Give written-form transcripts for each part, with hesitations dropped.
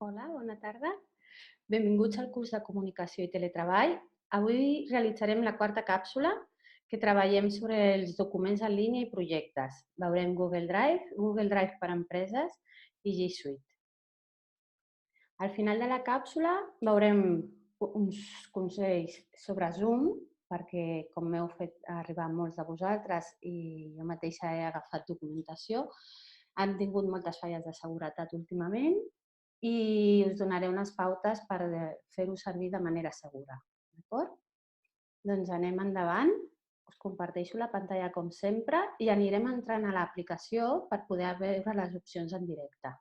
Hola, bona tarda. Benvinguts al curs de Comunicació i Teletreball. Avui realitzarem la quarta càpsula que treballem sobre els documents en línia i projectes. Veurem Google Drive per a empreses i G Suite. Al final de la càpsula veurem uns consells sobre Zoom, perquè com m'heu fet arribar molts de vosaltres i jo mateixa he agafat documentació, han tingut moltes falles de seguretat últimament i us donaré unes pautes per fer-ho servir de manera segura. D'acord? Doncs anem endavant. Us comparteixo la pantalla com sempre i anirem entrant a l'aplicació per poder veure les opcions en directe.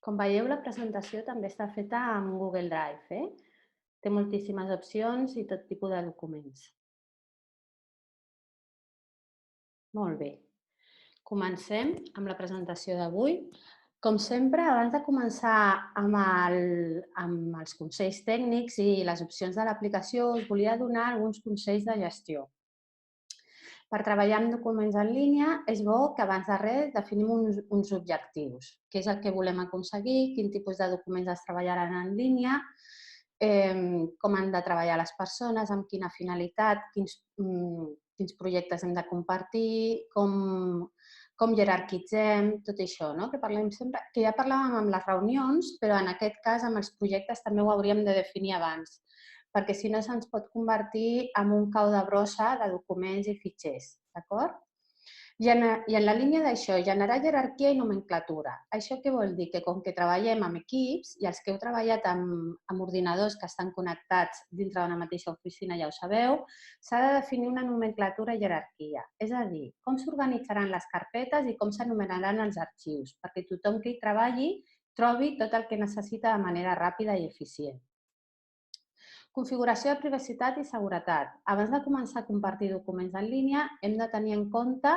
Com veieu, la presentació també està feta amb Google Drive. Té moltíssimes opcions i tot tipus de documents. Molt bé. Comencem amb la presentació d'avui. Com sempre, abans de començar amb els consells tècnics i les opcions de l'aplicació, us volia donar alguns consells de gestió. Per treballar amb documents en línia és bo que abans de res definim uns objectius. Què és el que volem aconseguir, quin tipus de documents es treballaran en línia, com han de treballar les persones, amb quina finalitat, quins projectes hem de compartir, com jerarquitzem, tot això, no? Que parlem sempre, que ja parlàvem amb les reunions, però en aquest cas amb els projectes també ho hauríem de definir abans, perquè si no se'ns pot convertir en un cau de brossa de documents i fitxers, d'acord? I en la línia d'això, generar jerarquia i nomenclatura. Això què vol dir? Que com que treballem amb equips i els que heu treballat amb ordinadors que estan connectats dintre d'una mateixa oficina ja ho sabeu, s'ha de definir una nomenclatura i jerarquia. És a dir, com s'organitzaran les carpetes i com s'anomenaran els arxius, perquè tothom que hi treballi trobi tot el que necessita de manera ràpida i eficient. Configuració de privacitat i seguretat. Abans de començar a compartir documents en línia, hem de tenir en compte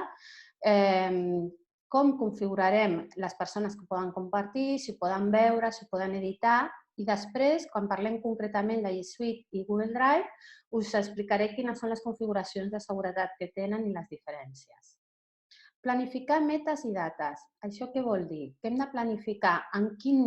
com configurarem les persones que poden compartir, si poden veure, si poden editar, i després, quan parlem concretament de G Suite i Google Drive, us explicaré quines són les configuracions de seguretat que tenen i les diferències. Planificar metes i dates. Això què vol dir? Que hem de planificar en quin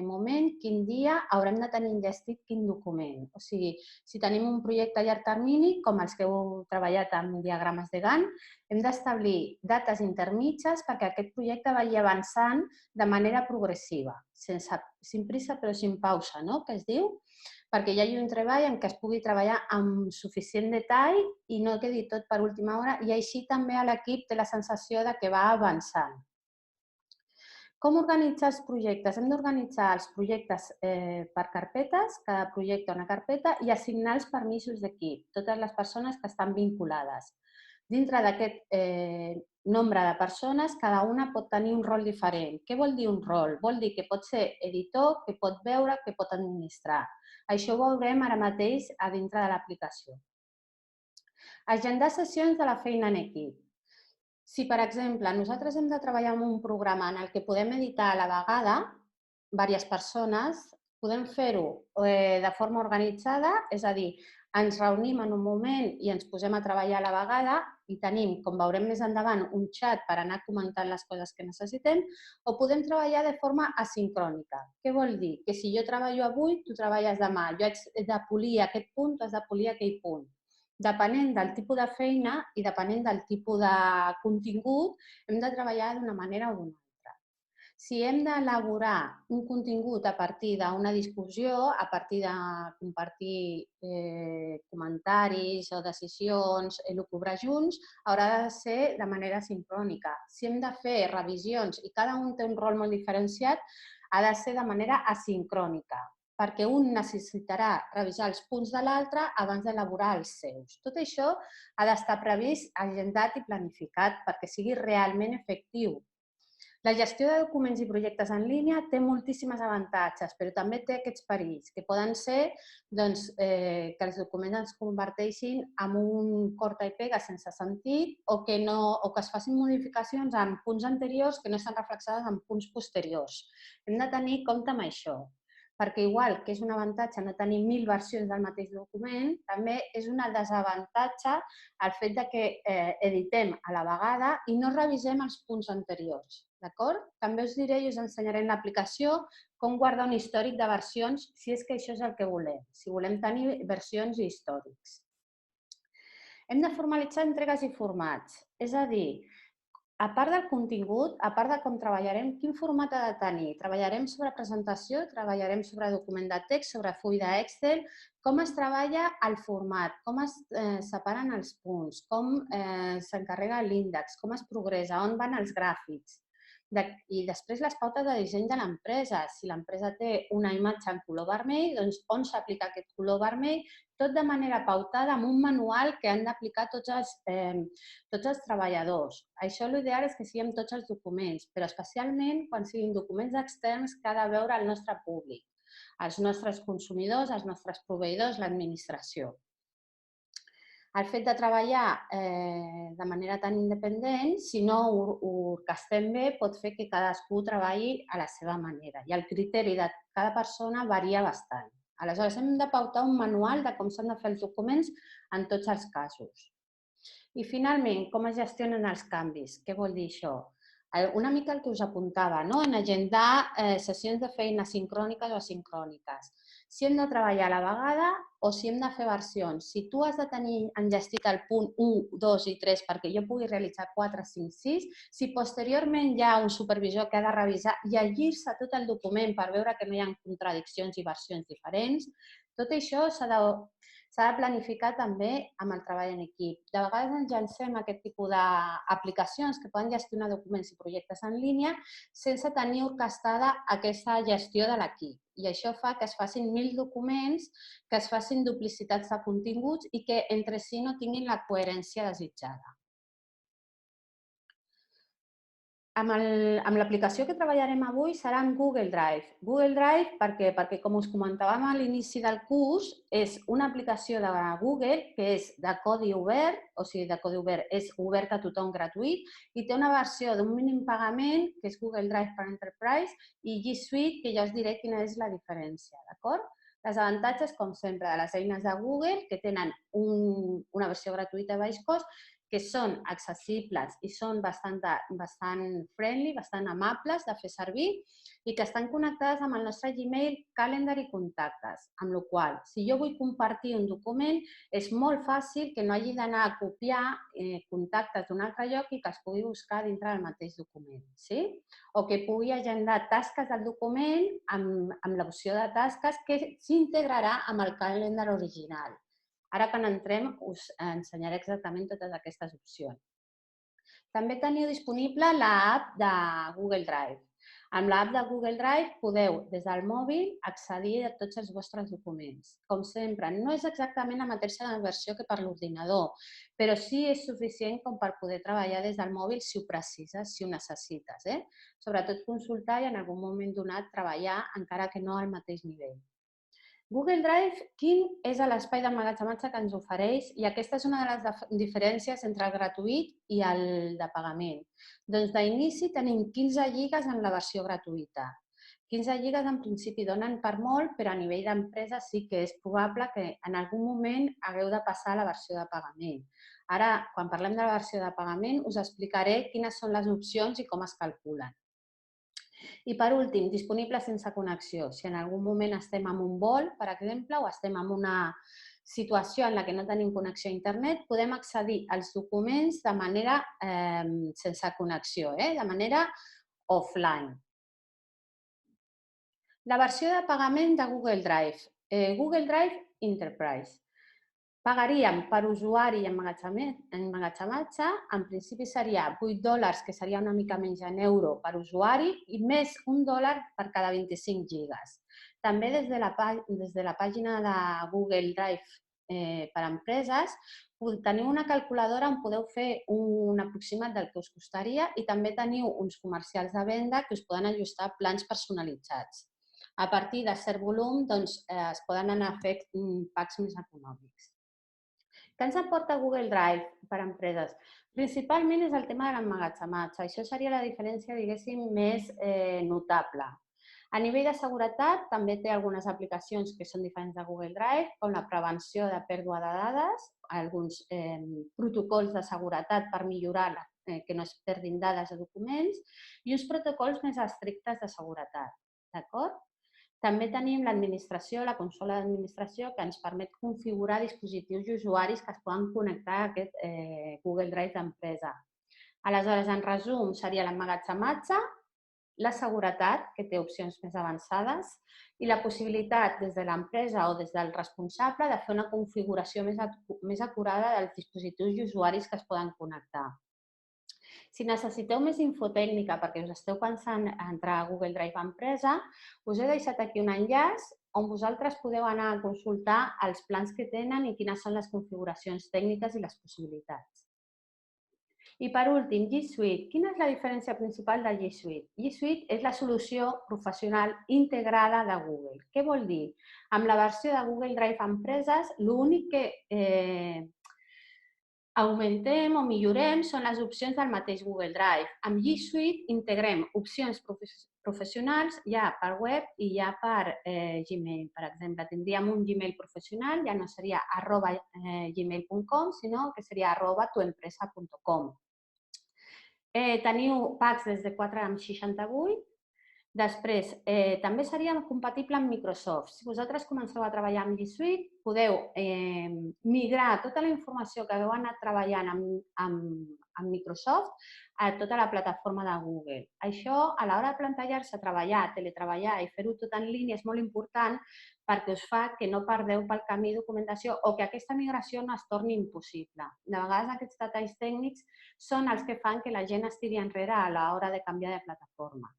moment, quin dia haurem de tenir enllestit quin document. O sigui, si tenim un projecte a llarg termini, com els que heu treballat amb diagrames de Gantt, hem d'establir dates intermitges perquè aquest projecte vagi avançant de manera progressiva, sin prisa però sin pausa, no? Que es diu, perquè hi hagi un treball en què es pugui treballar amb suficient detall i no quedi tot per última hora i així també l'equip té la sensació de que va avançant. Com organitzar els projectes? Hem d'organitzar els projectes per carpetes, cada projecte una carpeta, i assignar els permisos d'equip, totes les persones que estan vinculades. Dintre d'aquest nombre de persones, cada una pot tenir un rol diferent. Què vol dir un rol? Vol dir que pot ser editor, que pot veure, que pot administrar. Això ho veurem ara mateix a dintre de l'aplicació. Agendar sessions de la feina en equip. Si, per exemple, nosaltres hem de treballar en un programa en el que podem editar a la vegada diverses persones, podem fer-ho de forma organitzada, és a dir, ens reunim en un moment i ens posem a treballar a la vegada i tenim, com veurem més endavant, un xat per anar comentant les coses que necessitem, o podem treballar de forma asincrònica. Què vol dir? Que si jo treballo avui, tu treballes demà. Jo haig de polir aquest punt, tu has de polir aquell punt. Depenent del tipus de feina i depenent del tipus de contingut, hem de treballar d'una manera o d'una altra. Si hem d'elaborar un contingut a partir d'una discussió, a partir de compartir comentaris o decisions, elucubrar junts, haurà de ser de manera sincrònica. Si hem de fer revisions i cada un té un rol molt diferenciat, ha de ser de manera asincrònica, perquè un necessitarà revisar els punts de l'altre abans d'elaborar els seus. Tot això ha d'estar previst, agendat i planificat perquè sigui realment efectiu. La gestió de documents i projectes en línia té moltíssims avantatges, però també té aquests perills, que poden ser que els documents es converteixin en un corta i pega sense sentit o que es facin modificacions en punts anteriors que no estan reflexades en punts posteriors. Hem de tenir compte amb això. perquè igual que és un avantatge no tenir 1.000 versions del mateix document, també és un desavantatge el fet de que editem a la vegada i no revisem els punts anteriors. D'acord? També us diré i us ensenyaré en l'aplicació com guardar un històric de versions si és que això és el que volem, si volem tenir versions i històrics. Hem de formalitzar entregues i formats, és a dir, a part del contingut, a part de com treballarem, quin format ha de tenir? Treballarem sobre presentació, treballarem sobre document de text, sobre full d'Excel, com es treballa el format, com es separen els punts, com s'encarrega l'índex, com es progressa, on van els gràfics. I després les pautes de disseny de l'empresa. Si l'empresa té una imatge en color vermell, doncs on s'aplica aquest color vermell, tot de manera pautada amb un manual que han d'aplicar tots els treballadors. Això l'ideal és que siguin tots els documents, però especialment quan siguin documents externs que ha de veure el nostre públic, els nostres consumidors, els nostres proveïdors, l'administració. El fet de treballar de manera tan independent, si no ho orquestem bé, pot fer que cadascú treballi a la seva manera i el criteri de cada persona varia bastant. Aleshores, hem de pautar un manual de com s'han de fer els documents en tots els casos. I finalment, com es gestionen els canvis? Què vol dir això? Una mica el que us apuntava, en agendar sessions de feina sincròniques o asincròniques. Si hem de treballar a la vegada o si hem de fer versions. Si tu has de tenir enllestit el punt 1, 2 i 3 perquè jo pugui realitzar 4, 5, 6, si posteriorment hi ha un supervisor que ha de revisar i llegir-se tot el document per veure que no hi ha contradiccions i versions diferents, tot això s'ha de planificar també amb el treball en equip. De vegades ens llancem aquest tipus d'aplicacions que poden gestionar documents i projectes en línia sense tenir orquestada aquesta gestió de l'equip. I això fa que es facin 1.000 documents, que es facin duplicitats de continguts i que entre si no tinguin la coherència desitjada. Amb l'aplicació que treballarem avui serà en Google Drive. Google Drive perquè com us comentàvem a l'inici del curs, és una aplicació de Google que és de codi obert, o sigui, de codi obert, és obert a tothom gratuït i té una versió d'un mínim pagament, que és Google Drive per Enterprise, i G Suite, que ja us diré quina és la diferència, d'acord? Les avantatges, com sempre, de les eines de Google, que tenen una versió gratuïta a baix cost, que són accessibles i són bastant friendly, bastant amables de fer servir i que estan connectades amb el nostre Gmail, Calendar i contactes, amb la qual cosa, si jo vull compartir un document, és molt fàcil que no hagi d'anar a copiar contactes d'un altre lloc i que es pugui buscar dintre del mateix document. Sí? O que pugui agendar tasques del document amb l'opció de tasques que s'integrarà amb el calendar original. Ara, quan entrem, us ensenyaré exactament totes aquestes opcions. També teniu disponible l'app de Google Drive. Amb l'app de Google Drive podeu, des del mòbil, accedir a tots els vostres documents. Com sempre, no és exactament la mateixa versió que per l'ordinador, però sí és suficient com per poder treballar des del mòbil si ho precises, si ho necessites. Sobretot consultar i en algun moment donat treballar, encara que no al mateix nivell. Google Drive, quin és l'espai d'emmagatzematge que ens ofereix? I aquesta és una de les diferències entre el gratuït i el de pagament. Doncs d'inici tenim 15 lligues en la versió gratuïta. 15 lligues en principi donen per molt, però a nivell d'empresa sí que és probable que en algun moment hagueu de passar a la versió de pagament. Ara, quan parlem de la versió de pagament, us explicaré quines són les opcions i com es calculen. I per últim, disponible sense connexió. Si en algun moment estem en un vol, per exemple, o estem en una situació en la que no tenim connexió a internet, podem accedir als documents de manera sense connexió, de manera offline. La versió de pagament de Google Drive. Google Drive Enterprise. Pagaríem per usuari i emmagatzematge, en principi seria $8, que seria una mica menys en euro per usuari, i més $1 per cada 25 gigas. També des de la pàgina de Google Drive per empreses, teniu una calculadora on podeu fer un aproximat del que us costaria i també teniu uns comercials de venda que us poden ajustar plans personalitzats. A partir de cert volum, es poden anar a fer packs més econòmics. Què ens aporta Google Drive per a empreses? Principalment és el tema de l'emmagatzematge. Això seria la diferència, diguéssim, més notable. A nivell de seguretat, també té algunes aplicacions que són diferents de Google Drive, com la prevenció de pèrdua de dades, alguns protocols de seguretat per millorar que no es perdin dades de documents i uns protocols més estrictes de seguretat. D'acord? També tenim l'administració, la consola d'administració, que ens permet configurar dispositius i usuaris que es poden connectar a aquest Google Drive d'empresa. Aleshores, en resum, seria l'emmagatzematge, la seguretat, que té opcions més avançades, i la possibilitat des de l'empresa o des del responsable de fer una configuració més acurada dels dispositius i usuaris que es poden connectar. Si necessiteu més info tècnica perquè us esteu pensant en entrar a Google Drive Empresa, us he deixat aquí un enllaç on vosaltres podeu anar a consultar els plans que tenen i quines són les configuracions tècniques i les possibilitats. I per últim, G Suite. Quina és la diferència principal de G Suite? G Suite és la solució professional integrada de Google. Què vol dir? Amb la versió de Google Drive Empreses, l'únic que augmentem o millorem són les opcions del mateix Google Drive. Amb G Suite integrem opcions professionals ja per web i ja per Gmail. Per exemple, tindríem un Gmail professional, ja no seria @gmail.com, sinó que seria @tuempresa.com. Teniu packs des de 4,68. Després, també seria compatible amb Microsoft. Si vosaltres comenceu a treballar amb G Suite, podeu migrar tota la informació que heu anat treballant amb Microsoft a tota la plataforma de Google. Això, a l'hora de plantejar-se a treballar, teletreballar i fer-ho tot en línia és molt important perquè us fa que no perdeu pel camí documentació o que aquesta migració no es torni impossible. De vegades aquests detalls tècnics són els que fan que la gent es tiri enrere a l'hora de canviar de plataforma.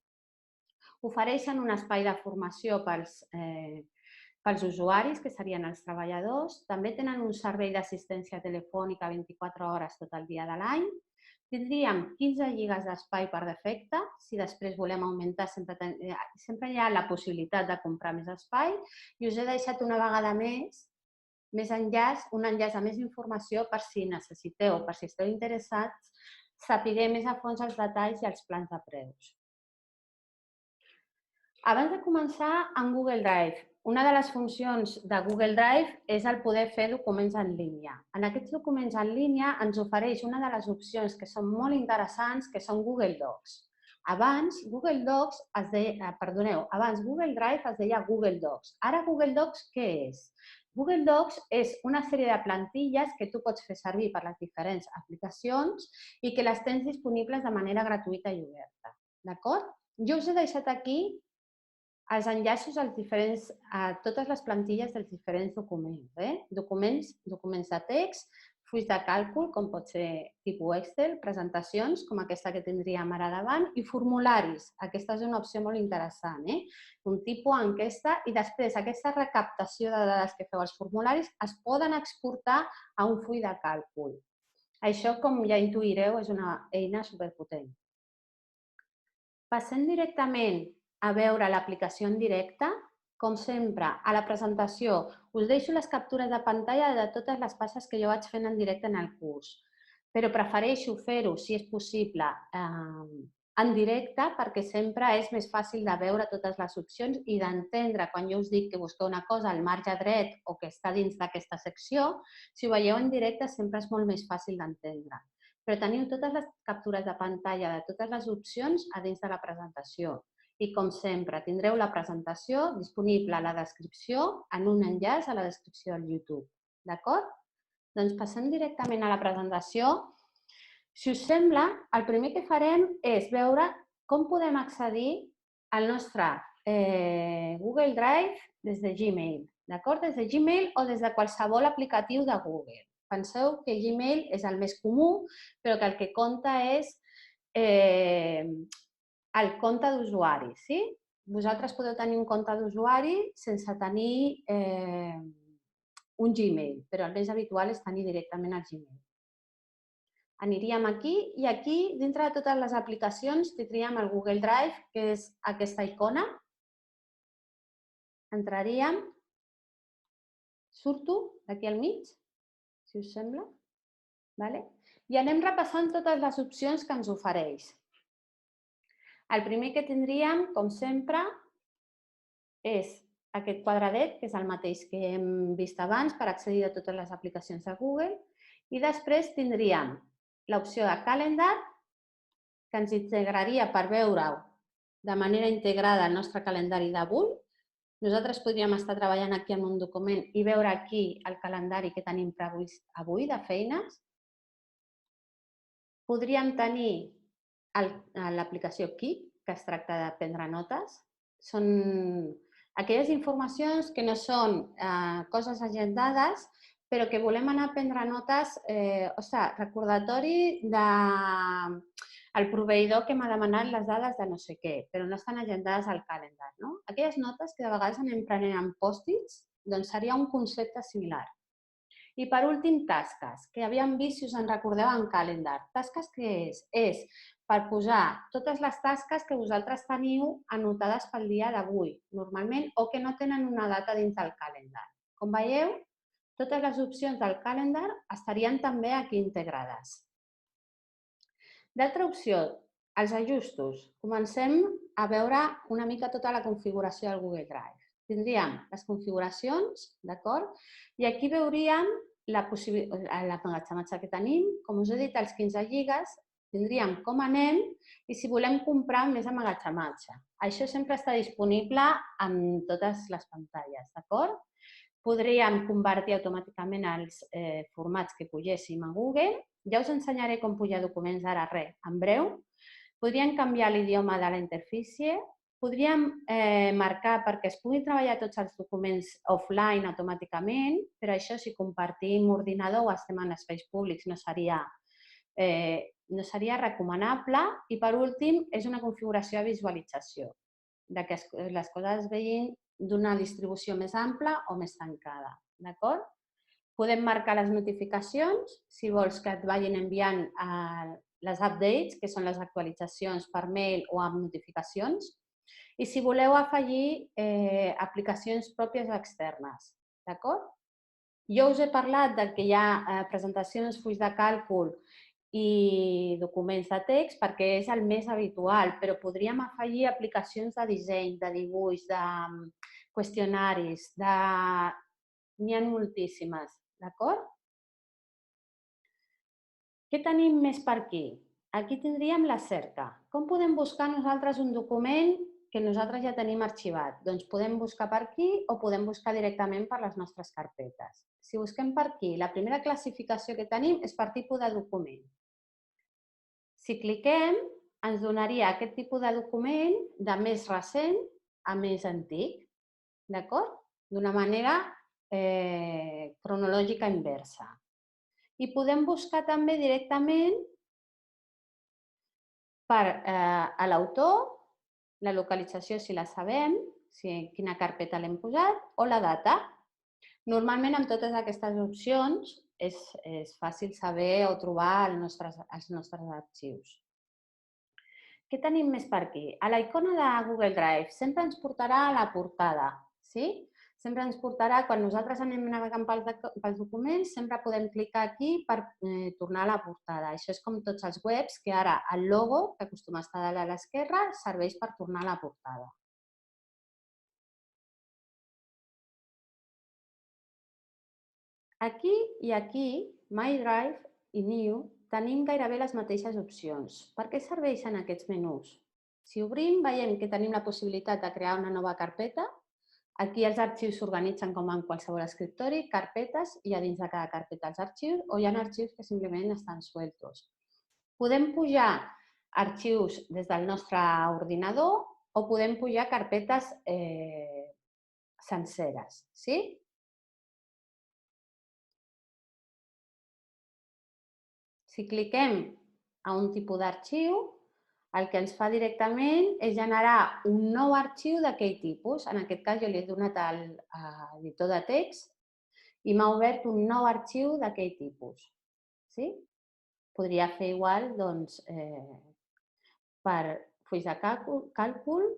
Ofereixen un espai de formació pels usuaris, que serien els treballadors. També tenen un servei d'assistència telefònica 24 hores tot el dia de l'any. Tindríem 15 gigas d'espai per defecte. Si després volem augmentar, sempre hi ha la possibilitat de comprar més espai. I us he deixat una vegada més un enllaç a més informació per si necessiteu, per si esteu interessats, saber més a fons els detalls i els plans de preus. Abans de començar, en Google Drive, una de les funcions de Google Drive és el poder fer documents en línia. En aquests documents en línia ens ofereix una de les opcions que són molt interessants, que són Google Docs. Abans Google Drive es deia Google Docs. Ara Google Docs què és? Google Docs és una sèrie de plantilles que tu pots fer servir per les diferents aplicacions i que les tens disponibles de manera gratuïta i oberta. D'acord? Jo us he deixat aquí els enllaços a totes les plantilles dels diferents documents. Documents de text, fulls de càlcul, com pot ser tipus Excel, presentacions, com aquesta que tindríem ara davant, i formularis. Aquesta és una opció molt interessant. Un tipus enquesta i després aquesta recaptació de dades que feu als formularis es poden exportar a un full de càlcul. Això, com ja intuireu, és una eina superpotent. Passem directament a veure l'aplicació en directe. Com sempre, a la presentació us deixo les captures de pantalla de totes les passes que jo vaig fent en directe en el curs, però prefereixo fer-ho, si és possible, en directe perquè sempre és més fàcil de veure totes les opcions i d'entendre quan jo us dic que busqueu una cosa al marge dret o que està dins d'aquesta secció. Si ho veieu en directe sempre és molt més fàcil d'entendre. Però teniu totes les captures de pantalla de totes les opcions a dins de la presentació. I, com sempre, tindreu la presentació disponible a la descripció en un enllaç a la descripció del YouTube. D'acord? Doncs passem directament a la presentació. Si us sembla, el primer que farem és veure com podem accedir al nostre Google Drive des de Gmail. D'acord? Des de Gmail o des de qualsevol aplicatiu de Google. Penseu que Gmail és el més comú, però que el que compta és el compte d'usuari. Vosaltres podeu tenir un compte d'usuari sense tenir un Gmail, però el més habitual és tenir directament el Gmail. Aniríem aquí i aquí, dintre de totes les aplicacions, tindríem el Google Drive, que és aquesta icona. Entraríem, surto d'aquí al mig, si us sembla, i anem repassant totes les opcions que ens ofereix. El primer que tindríem, com sempre, és aquest quadradet, que és el mateix que hem vist abans per accedir a totes les aplicacions de Google, i després tindríem l'opció de Calendar, que ens integraria per veure-ho de manera integrada el nostre calendari d'avui. Nosaltres podríem estar treballant aquí en un document i veure aquí el calendari que tenim previst avui de feines. Podríem tenir l'aplicació Keep, que es tracta de prendre notes. Són aquelles informacions que no són coses agendades, però que volem anar a prendre notes, recordatori del proveïdor que m'ha demanat les dades de no sé què, però no estan agendades al calendar. No? Aquelles notes que de vegades anem prenent en pòstits, doncs seria un concepte similar. I per últim, tasques, que havíem vist, si us en recordeu, en calendar. Tasques què és? És per posar totes les tasques que vosaltres teniu anotades pel dia d'avui, normalment, o que no tenen una data dins del calendar. Com veieu, totes les opcions del calendar estarien també aquí integrades. D'altra opció, els ajustos. Comencem a veure una mica tota la configuració del Google Drive. Tindríem les configuracions, d'acord? I aquí veuríem l'emmagatzematge que tenim. Com us he dit, els 15 lligues, tindríem com anem i si volem comprar més emmagatzematge. Això sempre està disponible en totes les pantalles, d'acord? Podríem convertir automàticament els formats que pugéssim a Google. Ja us ensenyaré com pujar documents ara, en breu. Podríem canviar l'idioma de la interfície. Podríem marcar perquè es puguin treballar tots els documents offline automàticament, però això si compartim ordinador o estem en espais públics no seria recomanable. I per últim, és una configuració de visualització, que les coses es vegin d'una distribució més ampla o més tancada. D'acord? Podem marcar les notificacions, si vols que et vagin enviant les updates, que són les actualitzacions per mail o amb notificacions, i si voleu afegir aplicacions pròpies externes. D'acord? Jo us he parlat que hi ha presentacions, fulls de càlcul i documents de text perquè és el més habitual, però podríem afegir aplicacions de disseny, de dibuix, de qüestionaris, n'hi ha moltíssimes, d'acord? Què tenim més per aquí? Aquí tindríem la cerca. Com podem buscar nosaltres un document que nosaltres ja tenim arxivat? Doncs podem buscar per aquí o podem buscar directament per les nostres carpetes. Si busquem per aquí, la primera classificació que tenim és per tipus de document. Si cliquem, ens donaria aquest tipus de document de més recent a més antic, d'acord? D'una manera cronològica inversa. I podem buscar també directament per l'autor, la localització si la sabem, quina carpeta l'hem posat, o la data. Normalment amb totes aquestes opcions és fàcil saber o trobar els nostres arxius. Què tenim més per aquí? A la icona de Google Drive sempre ens portarà a la portada, sí? Sempre ens portarà, quan nosaltres anem navegant pels documents, sempre podem clicar aquí per tornar a la portada. Això és com tots els webs, que ara el logo, que acostuma a estar a l'esquerra, serveix per tornar a la portada. Aquí i aquí, My Drive i New, tenim gairebé les mateixes opcions. Per què serveixen aquests menús? Si obrim, veiem que tenim la possibilitat de crear una nova carpeta. Aquí els arxius s'organitzen com en qualsevol escriptori, carpetes, i a dins de cada carpeta els arxius, o hi ha arxius que simplement estan sueltos. Podem pujar arxius des del nostre ordinador o podem pujar carpetes senceres, sí? Si cliquem a un tipus d'arxiu, el que ens fa directament és generar un nou arxiu d'aquell tipus. En aquest cas, jo li he donat a l'editor de text i m'ha obert un nou arxiu d'aquell tipus. Podria fer igual per fulls de càlcul.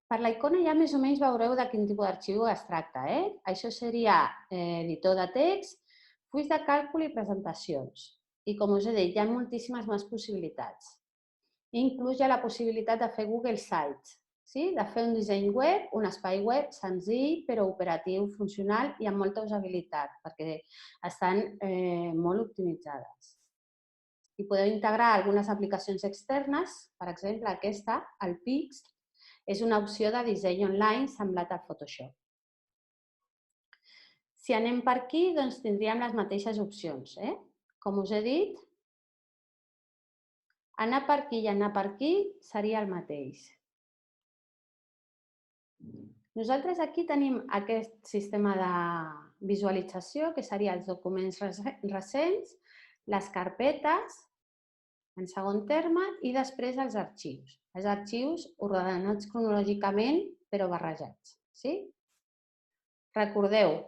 Per la icona ja més o menys veureu de quin tipus d'arxiu es tracta. Això seria editor de text, fulls de càlcul i presentacions. I com us he dit, hi ha moltíssimes més possibilitats. Inclús hi ha la possibilitat de fer Google Sites. de fer un disseny web, un espai web senzill, però operatiu, funcional i amb molta usabilitat, perquè estan molt optimitzades. I podeu integrar algunes aplicacions externes, per exemple, aquesta, el Pix, és una opció de disseny online semblat al Photoshop. Si anem per aquí, doncs tindríem les mateixes opcions. Com us he dit, anar per aquí i anar per aquí seria el mateix. Nosaltres aquí tenim aquest sistema de visualització, que seria els documents recents, les carpetes, en segon terme, i després els arxius. Els arxius ordenats cronològicament, però barrejats. Recordeu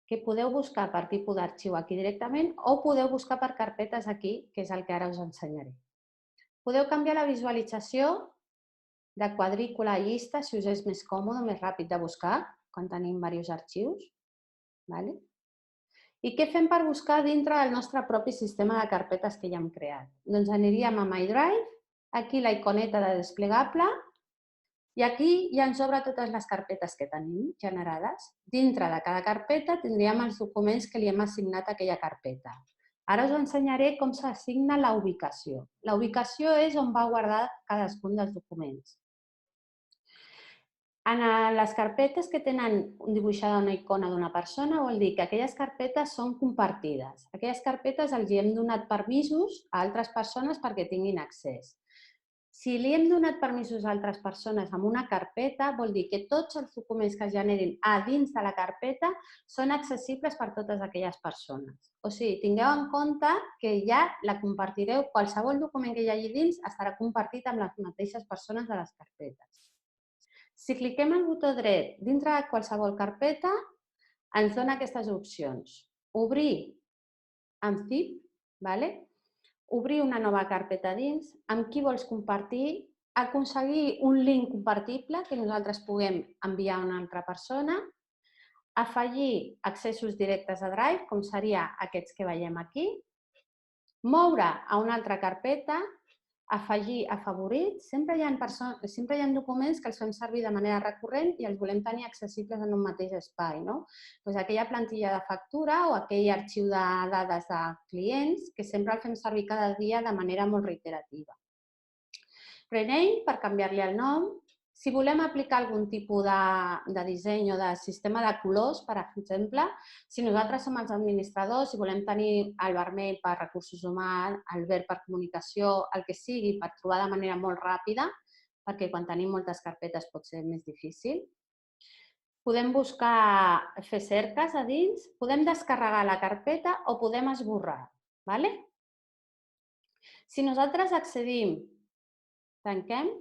que podeu buscar per tipus d'arxiu aquí directament o podeu buscar per carpetes aquí, que és el que ara us ensenyaré. Podeu canviar la visualització de quadrícula a llista si us és més còmode, més ràpid de buscar, quan tenim diversos arxius. I què fem per buscar dintre del nostre propi sistema de carpetes que ja hem creat? Doncs aniríem a My Drive, aquí la iconeta de desplegable, i aquí ja ens obre totes les carpetes que tenim generades. Dintre de cada carpeta tindríem els documents que li hem assignat a aquella carpeta. Ara us ensenyaré com s'assigna la ubicació. La ubicació és on va guardar cadascun dels documents. En les carpetes que tenen dibuixada una icona d'una persona vol dir que aquelles carpetes són compartides. Aquelles carpetes els hem donat permisos a altres persones perquè tinguin accés. Si li hem donat permisos a altres persones amb una carpeta, vol dir que tots els documents que es generin a dins de la carpeta són accessibles per totes aquelles persones. O sigui, tingueu en compte que ja la compartireu, qualsevol document que hi hagi dins estarà compartit amb les mateixes persones de les carpetes. Si cliquem el botó dret dintre de qualsevol carpeta, ens dona aquestes opcions. Obrir amb zip, obrir una nova carpeta dins, amb qui vols compartir, aconseguir un link compartible que nosaltres puguem enviar a una altra persona, afegir accessos directes a Drive, com seria aquests que veiem aquí, moure a una altra carpeta, afegir a favorits. Sempre hi ha documents que els fem servir de manera recurrent i els volem tenir accessibles en un mateix espai. Aquella plantilla de factura o aquell arxiu de dades de clients que sempre el fem servir cada dia de manera molt reiterativa. Rename, per canviar-li el nom. Si volem aplicar algun tipus de disseny o de sistema de colors, per exemple, si nosaltres som els administradors i volem tenir el vermell per recursos humans, el verd per comunicació, el que sigui, per trobar de manera molt ràpida, perquè quan tenim moltes carpetes pot ser més difícil. Podem buscar, fer cerques a dins, podem descarregar la carpeta o podem esborrar. Si nosaltres accedim, tanquem,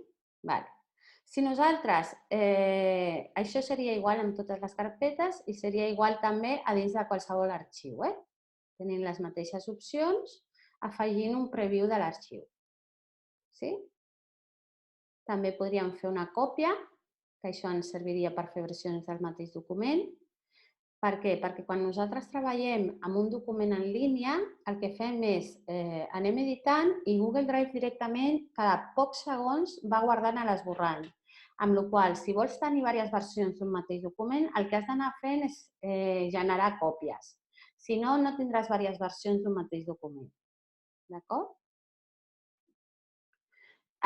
si nosaltres, això seria igual en totes les carpetes i seria igual també a dins de qualsevol arxiu. Tenint les mateixes opcions, afegint un preview de l'arxiu. També podríem fer una còpia, que això ens serviria per fer versions del mateix document. Per què? Perquè quan nosaltres treballem amb un document en línia, el que fem és anem editant i Google Drive directament cada pocs segons va guardant a l'esborrany. Amb la qual cosa, si vols tenir diverses versions d'un mateix document, el que has d'anar fent és generar còpies. Si no, no tindràs diverses versions d'un mateix document. D'acord?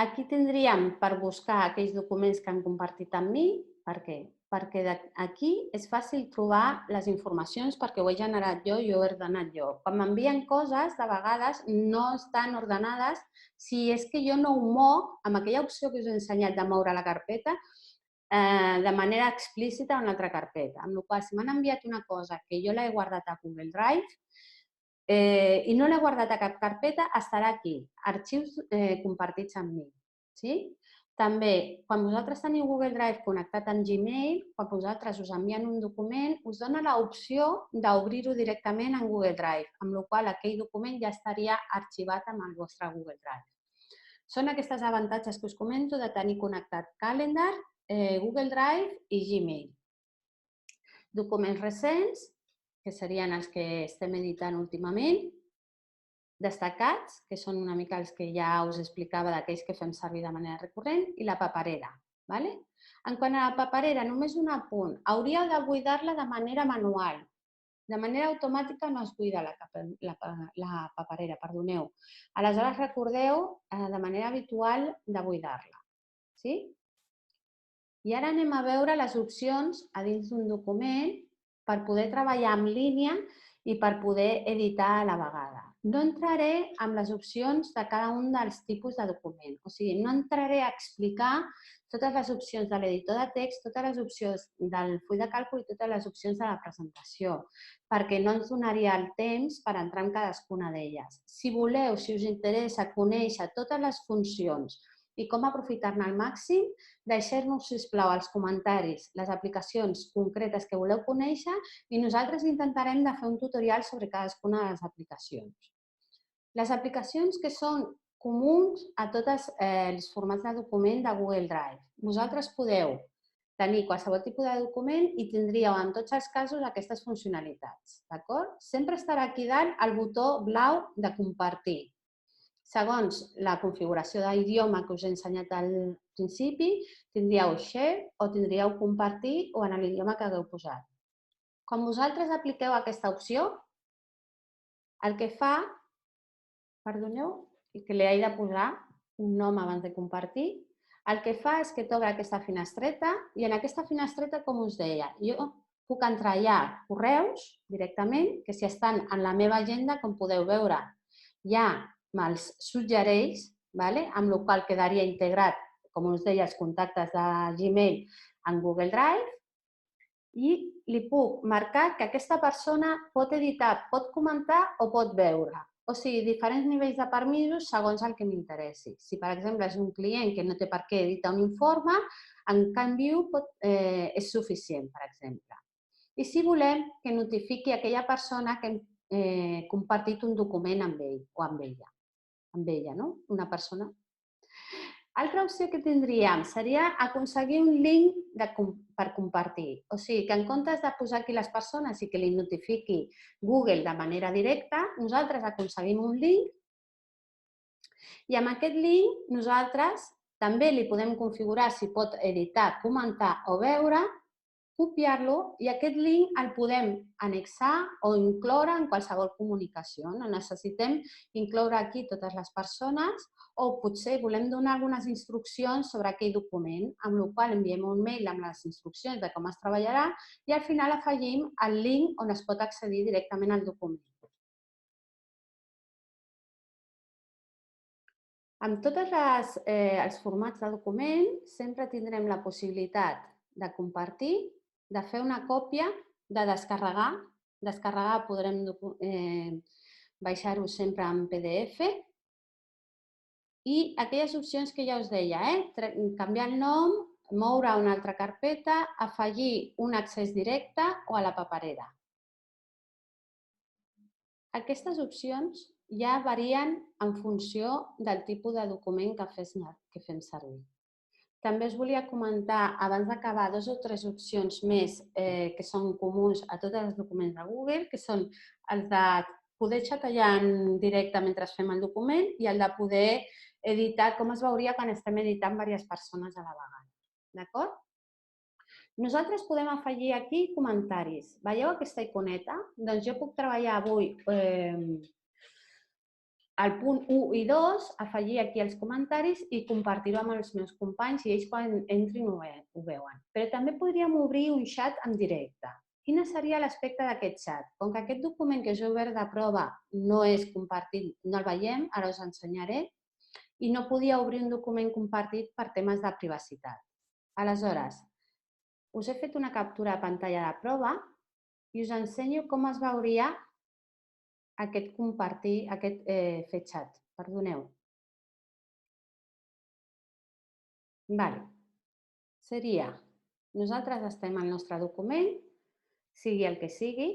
Aquí tindríem per buscar aquells documents que han compartit amb mi. Per què? Perquè aquí és fàcil trobar les informacions perquè ho he generat jo i ho he ordenat jo. Quan m'envien coses, de vegades no estan ordenades si és que jo no ho moc amb aquella opció que us he ensenyat de moure la carpeta de manera explícita a una altra carpeta. Amb la qual cosa, si m'han enviat una cosa que jo l'he guardat a Google Drive i no l'he guardat a cap carpeta, estarà aquí, arxius compartits amb mi. També, quan vosaltres teniu Google Drive connectat amb Gmail, quan vosaltres us envien un document, us dona l'opció d'obrir-ho directament en Google Drive, amb la qual cosa aquell document ja estaria arxivat amb el vostre Google Drive. Són aquests avantatges que us comento de tenir connectat Calendar, Google Drive i Gmail. Documents recents, que serien els que estem editant últimament, destacats, que són una mica els que ja us explicava d'aquells que fem servir de manera recurrent, i la paperera. En quant a la paperera, només un apunt. Hauríeu de buidar-la de manera manual. De manera automàtica no es buida la paperera, perdoneu. Aleshores recordeu de manera habitual de buidar-la. Sí? I ara anem a veure les opcions a dins d'un document per poder treballar en línia i per poder editar a la vegada. No entraré en les opcions de cada un dels tipus de document. O sigui, no entraré a explicar totes les opcions de l'editor de text, totes les opcions del full de càlcul i totes les opcions de la presentació, perquè no ens donaria el temps per entrar en cadascuna d'elles. Si voleu, si us interessa conèixer totes les funcions i com aprofitar-ne al màxim, deixeu-nos, sisplau, als comentaris les aplicacions concretes que voleu conèixer i nosaltres intentarem de fer un tutorial sobre cadascuna de les aplicacions. Les aplicacions que són comuns a tots els formats de document de Google Drive. Vosaltres podeu tenir qualsevol tipus de document i tindríeu en tots els casos aquestes funcionalitats. Sempre estarà aquí dalt el botó blau de compartir. Segons la configuració d'idioma que us he ensenyat al principi, tindríeu share o tindríeu compartir o en l'idioma que hagueu posat. Quan vosaltres apliqueu aquesta opció, el que fa, perdoneu, que li he de posar un nom abans de compartir, el que fa és que t'obre aquesta finestreta i en aquesta finestreta, com us deia, jo puc entrar ja correus directament, que si estan en la meva agenda, com podeu veure, ja me'ls suggereix, amb la qual quedaria integrat, com us deia, els contactes de Gmail en Google Drive i li puc marcar que aquesta persona pot editar, pot comentar o pot veure. O sigui, diferents nivells de permisos segons el que m'interessi. Si, per exemple, és un client que no té per què editar un informe, en canvi és suficient, per exemple. I si volem que notifiqui aquella persona que hem compartit un document amb ell o amb ella. Amb ella, no? Una persona. Altra opció que tindríem seria aconseguir un link per compartir. O sigui, que en comptes de posar aquí les persones i que li notifiqui Google de manera directa, nosaltres aconseguim un link i amb aquest link nosaltres també li podem configurar si pot editar, comentar o veure, copiar-lo i aquest link el podem annexar o incloure en qualsevol comunicació. No necessitem incloure aquí totes les persones o potser volem donar algunes instruccions sobre aquell document, amb la qual enviem un mail amb les instruccions de com es treballarà i al final afegim el link on es pot accedir directament al document. Amb tots els formats de document sempre tindrem la possibilitat de compartir, de fer una còpia, de descarregar. Descarregar podrem baixar-ho sempre en PDF. I aquelles opcions que ja us deia, canviar el nom, moure a una altra carpeta, afegir un accés directe o a la paperera. Aquestes opcions ja varien en funció del tipus de document que fem servir. També us volia comentar, abans d'acabar, 2 o 3 opcions més que són comuns a tots els documents de Google, que són els de poder xatallar en directe mentre fem el document i el de poder editar com es veuria quan estem editant diverses persones a la vegada. D'acord? Nosaltres podem afegir aquí comentaris. Veieu aquesta iconeta? Doncs jo puc treballar avui al punt 1 i 2, afegir aquí els comentaris i compartir-ho amb els meus companys i ells quan entrin ho veuen. Però també podríem obrir un xat en directe. Quin seria l'aspecte d'aquest xat? Com que aquest document que us he obert de prova no és compartit, no el veiem, ara us ensenyaré, i no podia obrir un document compartit per temes de privacitat. Aleshores, us he fet una captura de pantalla de prova i us ensenyo com es veuria aquest compartir, aquest fer xat. Perdoneu. Seria, nosaltres estem al nostre document, sigui el que sigui,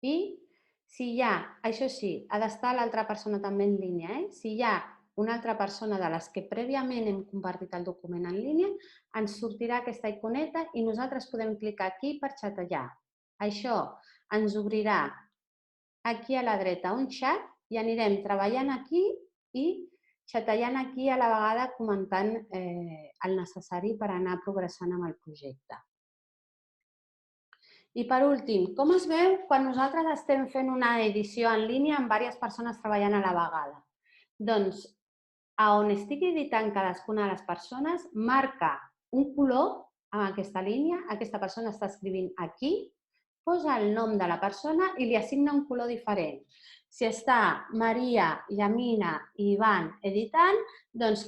i si hi ha, això sí, ha d'estar l'altra persona també en línia, si hi ha una altra persona de les que prèviament hem compartit el document en línia, ens sortirà aquesta iconeta i nosaltres podem clicar aquí per xatallar. Això ens obrirà aquí a la dreta un xat i anirem treballant aquí i xatallant aquí a la vegada comentant el necessari per anar progressant amb el projecte. I per últim, com es veu quan nosaltres estem fent una edició en línia amb diverses persones treballant a la vegada? Doncs, a on estic editant cadascuna de les persones, marca un color amb aquesta línia, aquesta persona està escrivint aquí, posa el nom de la persona i li assigna un color diferent. Si està Maria, Yamina i Ivan editant, doncs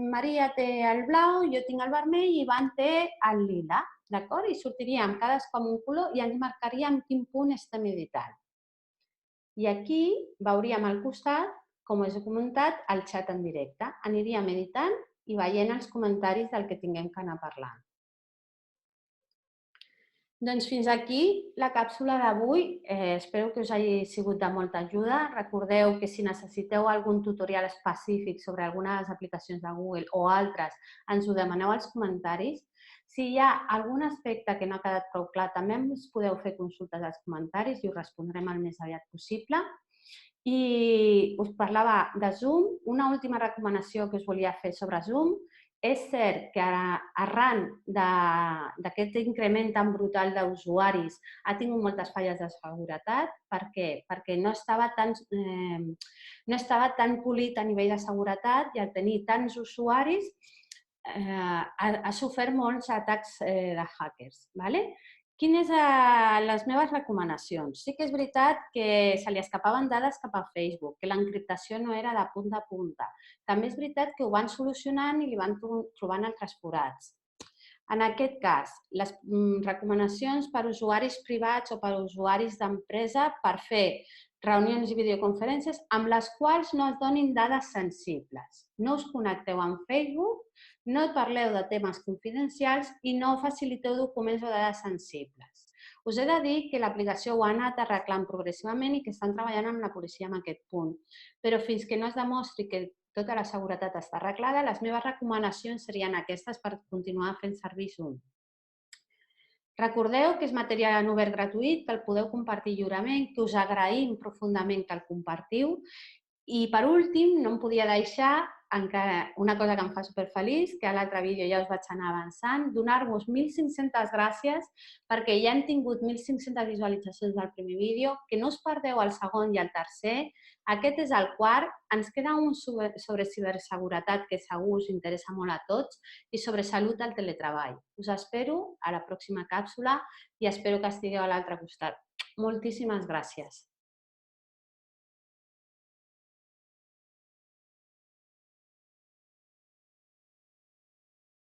Maria té el blau, jo tinc el vermell i Ivan té el lila, d'acord? I sortiríem cadascú amb un color i ens marcaria en quin punt estem editant. I aquí veuríem al costat, com us he comentat, el xat en directe. Aniríem editant i veient els comentaris del que tinguem que anar parlant. Doncs fins aquí la càpsula d'avui. Espero que us hagi sigut de molta ajuda. Recordeu que si necessiteu algun tutorial específic sobre alguna de les aplicacions de Google o altres, ens ho demaneu als comentaris. Si hi ha algun aspecte que no ha quedat prou clar, també ens podeu fer consultes als comentaris i us respondrem el més aviat possible. I us parlava de Zoom. Una última recomanació que us volia fer sobre Zoom. És cert que arran d'aquest increment tan brutal d'usuaris ha tingut moltes falles de seguretat. Per què? Perquè no estava tan polit a nivell de seguretat i al tenir tants usuaris ha sofert molts atacs de hackers. Quines són les meves recomanacions? Sí que és veritat que se li escapaven dades cap a Facebook, que l'encriptació no era de punta a punta. També és veritat que ho van solucionant i li van trobant altres forats. En aquest cas, les recomanacions per a usuaris privats o per a usuaris d'empresa per fer reunions i videoconferències amb les quals no es donin dades sensibles. No us connecteu amb Facebook, no parleu de temes confidencials i no faciliteu documents o dades sensibles. Us he de dir que l'aplicació ho ha anat arreglant progressivament i que estan treballant amb la policia en aquest punt. Però fins que no es demostri que tota la seguretat està arreglada, les meves recomanacions serien aquestes per continuar fent servir Zoom. Recordeu que és material en obert gratuït, que el podeu compartir lliurement, que us agraïm profundament que el compartiu. I per últim, no em podia deixar encara una cosa que em fa superfeliç, que a l'altre vídeo ja us vaig anar avançant, donar-vos 1.500 gràcies perquè ja hem tingut 1.500 visualitzacions del primer vídeo, que no us perdeu el segon i el tercer. Aquest és el quart. Ens queda un sobre ciberseguretat que segur us interessa molt a tots i sobre salut al teletreball. Us espero a la pròxima càpsula i espero que estigueu a l'altre costat. Moltíssimes gràcies.